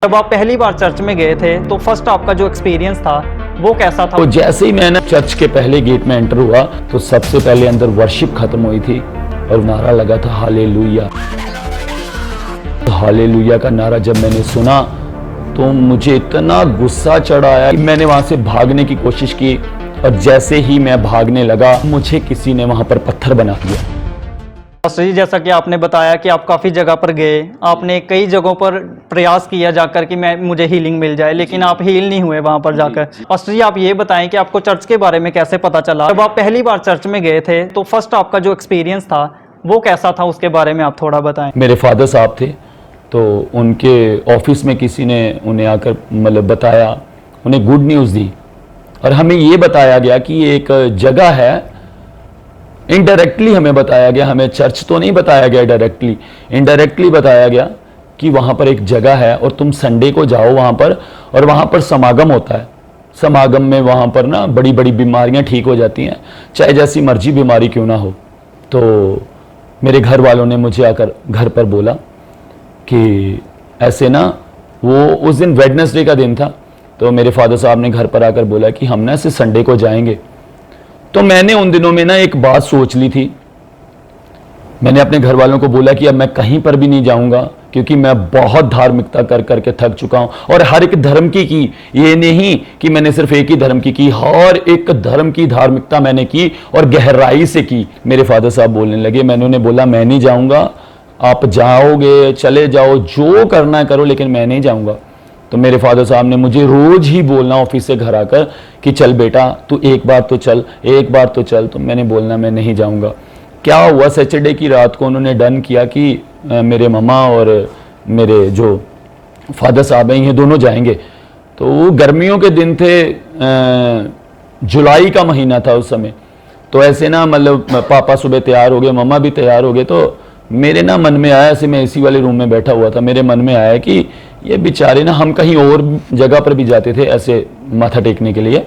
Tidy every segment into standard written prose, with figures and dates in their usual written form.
जब आप पहली बार चर्च में गए थे तो फर्स्ट आपका जो एक्सपीरियंस था वो कैसा था? तो जैसे ही मैंने चर्च के पहले गेट में एंटर हुआ तो सबसे पहले अंदर वर्शिप खत्म हुई थी और नारा लगा था हालेलुया। हालेलुया का नारा जब मैंने सुना तो मुझे इतना गुस्सा चढ़ा आया कि मैंने वहां से भागने की कोशिश की और जैसे ही मैं भागने लगा मुझे किसी ने वहां पर पत्थर बना दिया। पास्टर जी, जैसा कि आपने बताया कि आप काफ़ी जगह पर गए, आपने कई जगहों पर प्रयास किया जाकर कि मुझे हीलिंग मिल जाए, लेकिन आप हील नहीं हुए वहां पर जाकर। पास्टर जी, आप ये बताएं कि आपको चर्च के बारे में कैसे पता चला? जब आप पहली बार चर्च में गए थे तो फर्स्ट आपका जो एक्सपीरियंस था वो कैसा था, उसके बारे में आप थोड़ा बताएं। मेरे फादर साहब थे तो उनके ऑफिस में किसी ने उन्हें आकर मतलब बताया, उन्हें गुड न्यूज़ दी और हमें ये बताया गया कि एक जगह है। इनडायरेक्टली हमें बताया गया, हमें चर्च तो नहीं बताया गया डायरेक्टली, इनडायरेक्टली बताया गया कि वहाँ पर एक जगह है और तुम संडे को जाओ वहाँ पर और वहाँ पर समागम होता है। समागम में वहाँ पर ना बड़ी बड़ी बीमारियाँ ठीक हो जाती हैं, चाहे जैसी मर्जी बीमारी क्यों ना हो। तो मेरे घर वालों ने मुझे आकर घर पर बोला कि ऐसे ना, वो उस दिन वेडनेसडे का दिन था, तो मेरे फादर साहब ने घर पर आकर बोला कि हम ना ऐसे संडे को जाएंगे। तो मैंने उन दिनों में ना एक बात सोच ली थी। मैंने अपने घर वालों को बोला कि अब मैं कहीं पर भी नहीं जाऊंगा क्योंकि मैं बहुत धार्मिकता कर करके थक चुका हूं और हर एक धर्म की ये नहीं कि मैंने सिर्फ एक ही धर्म की, हर एक धर्म की धार्मिकता मैंने की और गहराई से की। मेरे फादर साहब बोलने लगे, मैंने उन्हें बोला मैं नहीं जाऊंगा, आप जाओगे चले जाओ, जो करना करो, लेकिन मैं नहीं जाऊंगा। तो मेरे फादर साहब ने मुझे रोज ही बोलना ऑफिस से घर आकर कि चल बेटा तू एक बार तो चल, एक बार तो चल। तो मैंने बोलना मैं नहीं जाऊंगा। क्या हुआ, सैटरडे की रात को उन्होंने डन किया कि मेरे मम्मा और मेरे जो फादर साहब हैं ये दोनों जाएंगे। तो वो गर्मियों के दिन थे, जुलाई का महीना था उस समय। तो ऐसे ना मतलब पापा सुबह तैयार हो गए, मम्मा भी तैयार हो गए। तो मेरे ना मन में आया, ऐसे मैं एसी वाले रूम में बैठा हुआ था, मेरे मन में आया कि ये बेचारे ना, हम कहीं और जगह पर भी जाते थे ऐसे माथा टेकने के लिए।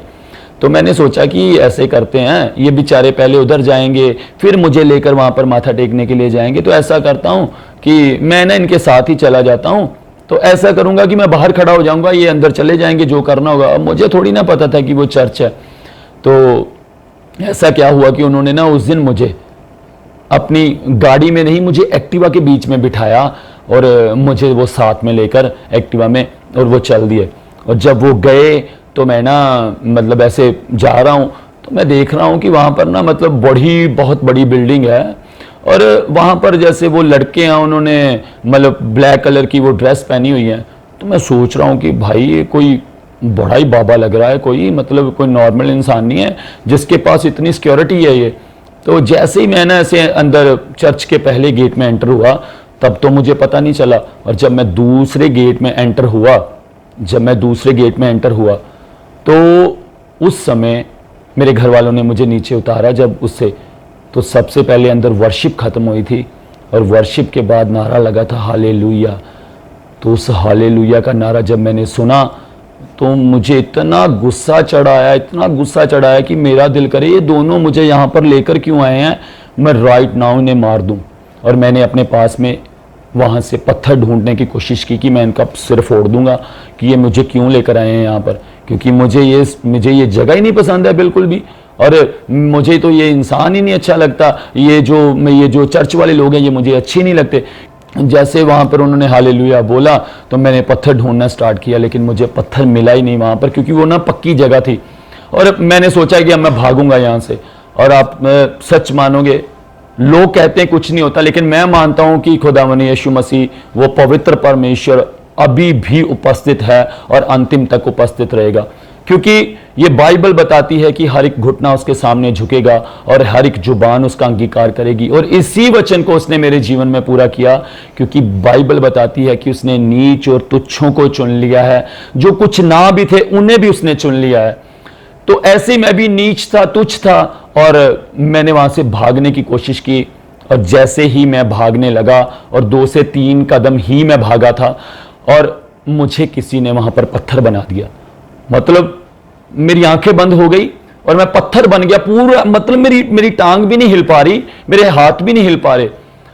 तो मैंने सोचा कि ऐसे करते हैं, ये बेचारे पहले उधर जाएंगे फिर मुझे लेकर वहाँ पर माथा टेकने के लिए जाएंगे। तो ऐसा करता हूँ कि मैं ना इनके साथ ही चला जाता हूँ। तो ऐसा करूँगा कि मैं बाहर खड़ा हो जाऊँगा, ये अंदर चले जाएंगे, जो करना होगा। अब मुझे थोड़ी ना पता था कि वो चर्च है। तो ऐसा क्या हुआ कि उन्होंने ना उस दिन मुझे अपनी गाड़ी में नहीं, मुझे एक्टिवा के बीच में बिठाया और मुझे वो साथ में लेकर एक्टिवा में और वो चल दिए। और जब वो गए तो मैं ना मतलब ऐसे जा रहा हूँ तो मैं देख रहा हूँ कि वहाँ पर ना मतलब बहुत बड़ी बिल्डिंग है और वहाँ पर जैसे वो लड़के हैं, उन्होंने मतलब ब्लैक कलर की वो ड्रेस पहनी हुई है। तो मैं सोच रहा हूँ कि भाई ये कोई बड़ा ही बाबा लग रहा है, कोई मतलब कोई नॉर्मल इंसान नहीं है जिसके पास इतनी सिक्योरिटी है ये। तो जैसे ही मैं ना ऐसे अंदर चर्च के पहले गेट में एंटर हुआ तब तो मुझे पता नहीं चला। और जब मैं दूसरे गेट में एंटर हुआ तो उस समय मेरे घर वालों ने मुझे नीचे उतारा जब उससे, तो सबसे पहले अंदर वर्शिप खत्म हुई थी और वर्शिप के बाद नारा लगा था हालेलुया। तो उस हालेलुया का नारा जब मैंने सुना तो मुझे इतना गुस्सा चढ़ा आया कि मेरा दिल करे ये दोनों मुझे यहाँ पर लेकर क्यों आए हैं, मैं राइट नाउ इन्हें मार दूं। और मैंने अपने पास में वहाँ से पत्थर ढूंढने की कोशिश की कि मैं इनका सिर फोड़ दूंगा कि ये मुझे क्यों लेकर आए हैं यहाँ पर, क्योंकि मुझे ये जगह ही नहीं पसंद है बिल्कुल भी। और मुझे तो ये इंसान ही नहीं अच्छा लगता, ये जो चर्च वाले लोग हैं ये मुझे अच्छे नहीं लगते। जैसे वहाँ पर उन्होंने हालेलुया बोला तो मैंने पत्थर ढूंढना स्टार्ट किया, लेकिन मुझे पत्थर मिला ही नहीं वहाँ पर, क्योंकि वो ना पक्की जगह थी। और मैंने सोचा कि अब मैं भागूंगा यहाँ से। और आप सच मानोगे, लोग कहते हैं कुछ नहीं होता, लेकिन मैं मानता हूँ कि खुदावंद यीशु मसीह वो पवित्र परमेश्वर अभी भी उपस्थित है और अंतिम तक उपस्थित रहेगा, क्योंकि ये बाइबल बताती है कि हर एक घुटना उसके सामने झुकेगा और हर एक जुबान उसका अंगीकार करेगी। और इसी वचन को उसने मेरे जीवन में पूरा किया, क्योंकि बाइबल बताती है कि उसने नीच और तुच्छों को चुन लिया है, जो कुछ ना भी थे उन्हें भी उसने चुन लिया है। तो ऐसे मैं भी नीच था, तुच्छ था, और मैंने वहां से भागने की कोशिश की। और जैसे ही मैं भागने लगा और 2 से 3 कदम ही मैं भागा था और मुझे किसी ने वहां पर पत्थर बना दिया। मतलब मेरी आंखें बंद हो गई और मैं पत्थर बन गया पूरा। मतलब मेरी टांग भी नहीं हिल पा रही, मेरे हाथ भी नहीं हिल पा रहे।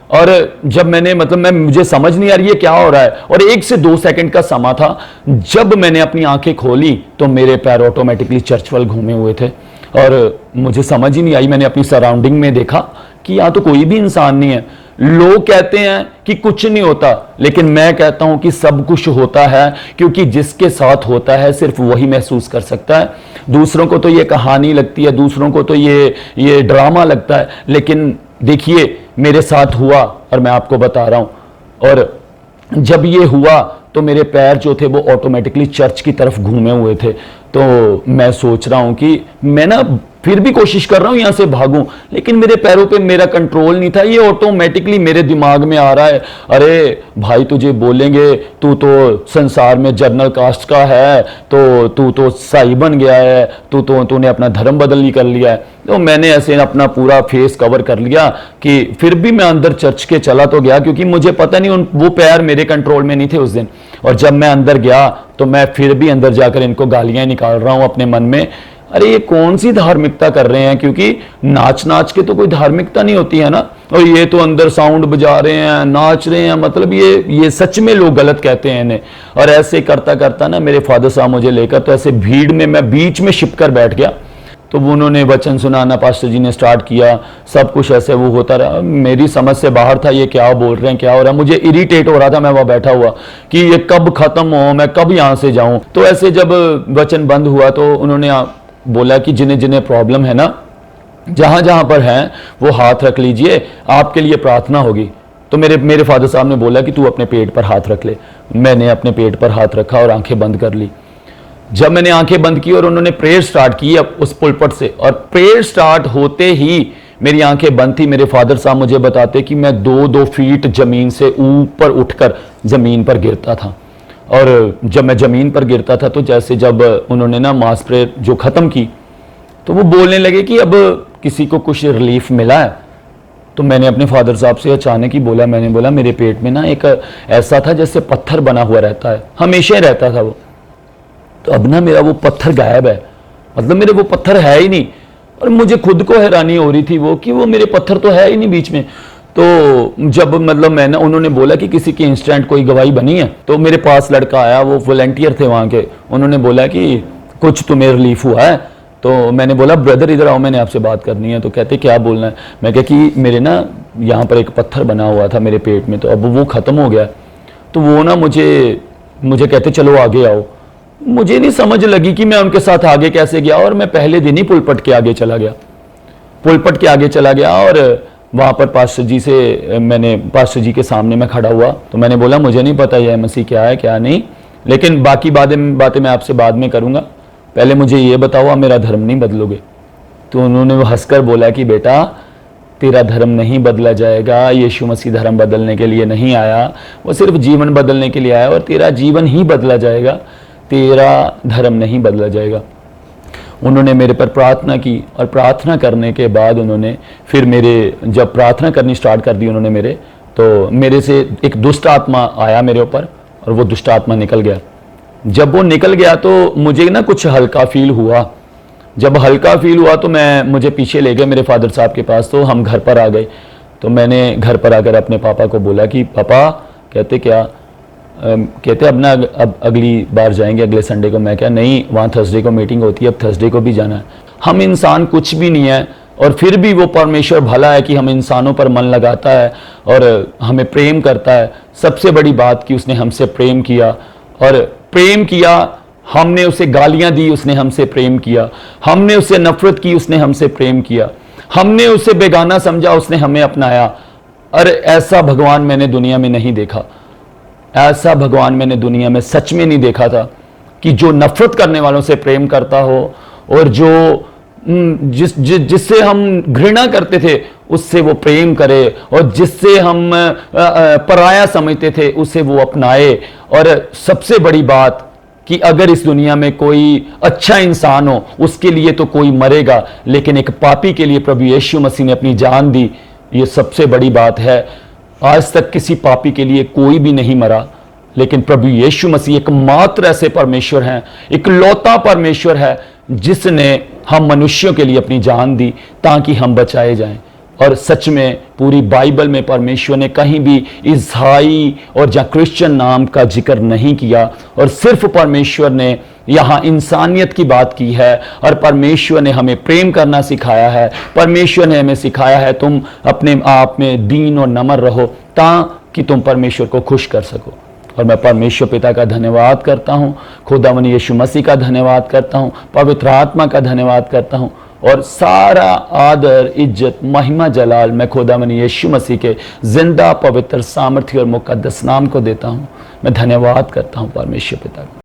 और जब मैंने मतलब मुझे समझ नहीं आ रही है क्या हो रहा है, और 1 से 2 सेकंड का समा था, जब मैंने अपनी आंखें खोली तो मेरे पैर ऑटोमेटिकली चर्चवल घूमे हुए थे और मुझे समझ ही नहीं आई। मैंने अपनी सराउंडिंग में देखा कि यहाँ तो कोई भी इंसान नहीं है। लोग कहते हैं कि कुछ नहीं होता, लेकिन मैं कहता हूं कि सब कुछ होता है, क्योंकि जिसके साथ होता है सिर्फ वही महसूस कर सकता है। दूसरों को तो ये कहानी लगती है, दूसरों को तो ये ड्रामा लगता है, लेकिन देखिए मेरे साथ हुआ और मैं आपको बता रहा हूं। और जब ये हुआ तो मेरे पैर जो थे वो ऑटोमेटिकली चर्च की तरफ घूमे हुए थे। तो मैं सोच रहा हूं कि मैं ना फिर भी कोशिश कर रहा हूं यहां से भागूं, लेकिन मेरे पैरों पे मेरा कंट्रोल नहीं था। ये ऑटोमेटिकली मेरे दिमाग में आ रहा है, अरे भाई तुझे बोलेंगे तू तो संसार में जर्नल कास्ट का है, तो तू तो साई बन गया है, तूने अपना धर्म बदल ही कर लिया है। तो मैंने ऐसे अपना पूरा फेस कवर कर लिया कि फिर भी मैं अंदर चर्च के चला तो गया, क्योंकि मुझे पता नहीं वो पैर मेरे कंट्रोल में नहीं थे उस दिन। और जब मैं अंदर गया तो मैं फिर भी अंदर जाकर इनको गालियां निकाल रहा हूं अपने मन में, अरे ये कौन सी धार्मिकता कर रहे हैं, क्योंकि नाच नाच के तो कोई धार्मिकता नहीं होती है ना, और ये तो अंदर साउंड बजा रहे हैं, नाच रहे हैं, मतलब ये सच में लोग गलत कहते हैं इन्हें। और ऐसे करता करता ना मेरे फादर साहब मुझे लेकर तो ऐसे भीड़ में मैं बीच में छिप कर बैठ गया। तो उन्होंने वचन सुनाना पास्टर जी ने स्टार्ट किया, सब कुछ ऐसे वो होता रहा। मेरी समझ से बाहर था, ये क्या बोल रहे हैं, क्या हो रहा है। मुझे इरिटेट हो रहा था, मैं वहां बैठा हुआ कि ये कब खत्म हो, मैं कब यहां से जाऊं। तो ऐसे जब वचन बंद हुआ तो उन्होंने बोला कि जिन्हें जिन्हें प्रॉब्लम है ना, जहां जहां पर हैं वो हाथ रख लीजिए, आपके लिए प्रार्थना होगी। तो मेरे फादर साहब ने बोला कि तू अपने पेट पर हाथ रख ले। मैंने अपने पेट पर हाथ रखा और आंखें बंद कर ली। जब मैंने आंखें बंद की और उन्होंने प्रेयर स्टार्ट की उस पुलपट से, और प्रेयर स्टार्ट होते ही मेरी आंखें बंद थी। मेरे फादर साहब मुझे बताते कि मैं 2-2 फीट जमीन से ऊपर उठकर जमीन पर गिरता था। और जब मैं जमीन पर गिरता था तो जैसे जब उन्होंने ना मास प्रेयर जो खत्म की तो वो बोलने लगे कि अब किसी को कुछ रिलीफ मिला है। तो मैंने अपने फादर साहब से अचानक ही बोला, मैंने बोला मेरे पेट में ना एक ऐसा था जैसे पत्थर बना हुआ रहता है, हमेशा ही रहता था वो, तो अब ना मेरा वो पत्थर गायब है, मतलब मेरे वो पत्थर है ही नहीं। और मुझे खुद को हैरानी हो रही थी वो कि वो मेरे पत्थर तो है ही नहीं बीच में। तो जब मतलब मैंने उन्होंने बोला कि किसी की इंस्टेंट कोई गवाही बनी है, तो मेरे पास लड़का आया, वो वॉलंटियर थे वहाँ के। उन्होंने बोला कि कुछ तुम्हें रिलीफ हुआ है। तो मैंने बोला ब्रदर इधर आओ, मैंने आपसे बात करनी है। तो कहते क्या बोलना है। मैं कहा कि मेरे ना यहाँ पर एक पत्थर बना हुआ था मेरे पेट में, तो अब वो ख़त्म हो गया। तो वो ना मुझे कहते चलो आगे आओ। मुझे नहीं समझ लगी कि मैं उनके साथ आगे कैसे गया, और मैं पहले दिन ही पुलपट के आगे चला गया। पुलपट के आगे चला गया और वहाँ पर पास्टर जी के सामने मैं खड़ा हुआ। तो मैंने बोला मुझे नहीं पता यह मसीह क्या है क्या नहीं, लेकिन बाकी बातें मैं आपसे बाद में करूँगा, पहले मुझे ये बताओ आप मेरा धर्म नहीं बदलोगे। तो उन्होंने वो हंसकर बोला कि बेटा तेरा धर्म नहीं बदला जाएगा, यीशु मसीह धर्म बदलने के लिए नहीं आया, वो सिर्फ जीवन बदलने के लिए आया, और तेरा जीवन ही बदला जाएगा, तेरा धर्म नहीं बदला जाएगा। उन्होंने मेरे पर प्रार्थना की, और प्रार्थना करने के बाद उन्होंने फिर जब प्रार्थना करनी स्टार्ट कर दी उन्होंने तो मेरे से एक दुष्ट आत्मा आया मेरे ऊपर, और वो दुष्ट आत्मा निकल गया। जब वो निकल गया तो मुझे ना कुछ हल्का फील हुआ। जब हल्का फील हुआ तो मुझे पीछे ले गए मेरे फादर साहब के पास, तो हम घर पर आ गए। तो मैंने घर पर आकर अपने पापा को बोला कि पापा, कहते क्या, कहते अब अगली बार जाएंगे अगले संडे को। मैं क्या नहीं, वहाँ थर्सडे को मीटिंग होती है, अब थर्सडे को भी जाना है। हम इंसान कुछ भी नहीं है, और फिर भी वो परमेश्वर भला है कि हम इंसानों पर मन लगाता है और हमें प्रेम करता है। सबसे बड़ी बात कि उसने हमसे प्रेम किया, और प्रेम किया, हमने उसे गालियां दी, उसने हमसे प्रेम किया, हमने उसे नफरत की, उसने हमसे प्रेम किया, हमने उसे बेगाना समझा, उसने हमें अपनाया। अरे ऐसा भगवान मैंने दुनिया में नहीं देखा, ऐसा भगवान मैंने दुनिया में सच में नहीं देखा था कि जो नफरत करने वालों से प्रेम करता हो, और जो जिससे हम घृणा करते थे उससे वो प्रेम करे, और जिससे हम पराया समझते थे उसे वो अपनाए। और सबसे बड़ी बात कि अगर इस दुनिया में कोई अच्छा इंसान हो उसके लिए तो कोई मरेगा, लेकिन एक पापी के लिए प्रभु यीशु मसीह ने अपनी जान दी, ये सबसे बड़ी बात है। आज तक किसी पापी के लिए कोई भी नहीं मरा, लेकिन प्रभु यीशु मसीह एकमात्र ऐसे परमेश्वर हैं, इकलौता परमेश्वर है जिसने हम मनुष्यों के लिए अपनी जान दी ताकि हम बचाए जाएं। और सच में पूरी बाइबल में परमेश्वर ने कहीं भी ईसाई और या क्रिश्चियन नाम का जिक्र नहीं किया, और सिर्फ परमेश्वर ने यहाँ इंसानियत की बात की है। और परमेश्वर ने हमें प्रेम करना सिखाया है। परमेश्वर ने हमें सिखाया है तुम अपने आप में दीन और नम्र रहो ताकि तुम परमेश्वर को खुश कर सको। और मैं परमेश्वर पिता का धन्यवाद करता हूँ, खुदावन यीशु मसीह का धन्यवाद करता हूँ, पवित्र आत्मा का धन्यवाद करता हूँ, और सारा आदर इज्जत महिमा जलाल मैं खुदावन यीशु मसीह के जिंदा पवित्र सामर्थ्य और मुकद्दस नाम को देता हूँ। मैं धन्यवाद करता हूँ परमेश्वर पिता का।